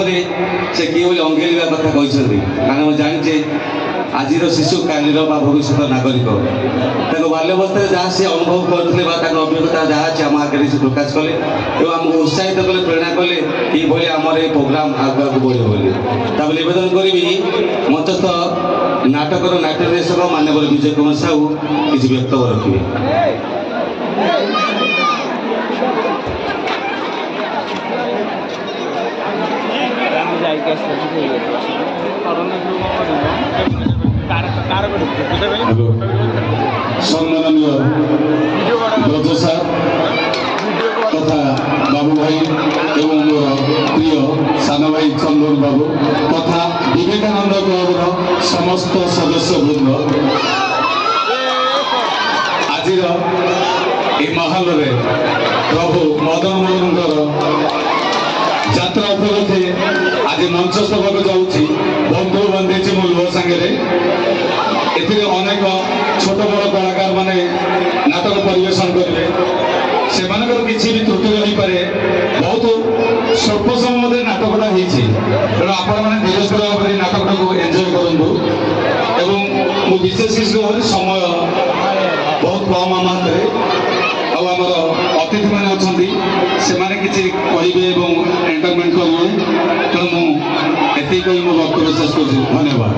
ପରେ ସେ କିଭଳି ଅଙ୍ଗେଲିବା କଥା କହିଛନ୍ତି। କାରଣ ଆମେ ଜାଣିଛେ ଆଜିର ଶିଶୁ କାଲିର ବା ଭବିଷ୍ୟତ ନାଗରିକ। ତାଙ୍କ ବାଲ୍ୟାବସ୍ଥାରେ ଯାହା ସେ ଅନୁଭବ କରିଥିଲେ ବା ତାଙ୍କ ଅଭିଜ୍ଞତା ଯାହା ଅଛି ଆମ ଆଗରେ ସେ ପ୍ରକାଶ କଲେ ଏବଂ ଆମକୁ ଉତ୍ସାହିତ କଲେ, ପ୍ରେରଣା କଲେ କିଭଳି ଆମର ଏ ପ୍ରୋଗ୍ରାମ ଆଗକୁ ବଢ଼ିବ ବୋଲି। ତାପରେ ନିବେଦନ କରିବି ମଞ୍ଚସ୍ଥ ନାଟକର ନାଟ୍ୟ ନିର୍ଦ୍ଦେଶକ ମାନ୍ୟବର ବିଜୟ କୁମାର ସାହୁ କିଛି ବକ୍ତବ୍ୟ ରଖିବେ। সম্মাননীয় প্রফেসর তথা বাবু ভাই এবং মোর প্রিয় সান ভাই চন্দন বাবু তথা বিবেকানন্দ ক্লবর সমস্ত সদস্যবৃন্দ, আজির এই মহলরে প্রভু মদন মোহনଙ୍କର যাত্রা উপলক্ষে আজ মঞ্চস্থ হওয়া যাচ্ছি বন্ধু বান্ধবী মো লুহ সাংরে। এতে অনেক ছোট বড় কলাকার মানে নাটক পরিবেশন করবে, সেমানଙ୍କର କିଛି ବି ତ୍ରୁଟି ରହିପାରେ। ବହୁତ ସ୍ୱଳ୍ପ ସମୟ ମଧ୍ୟରେ ନାଟକଟା ହେଇଛି, ତେଣୁ ଆପଣମାନେ ଧୀରେ ସ୍ଥିର ଭାବରେ ନାଟକଟାକୁ ଏନ୍ଜୟ କରନ୍ତୁ। ଏବଂ ମୁଁ ବିଶେଷ କିଛି ଭାବରେ ସମୟ ବହୁତ କମ୍ ଆମ ହାତରେ, ଆଉ ଆମର ଅତିଥିମାନେ ଅଛନ୍ତି ସେମାନେ କିଛି କହିବେ ଏବଂ ଏଣ୍ଟରଟେନମେଣ୍ଟ କରିବେ। ତେଣୁ ମୁଁ ଏତିକି କହି ମୋ ବକ୍ତବ୍ୟ ଶେଷ କରୁଛି। ଧନ୍ୟବାଦ।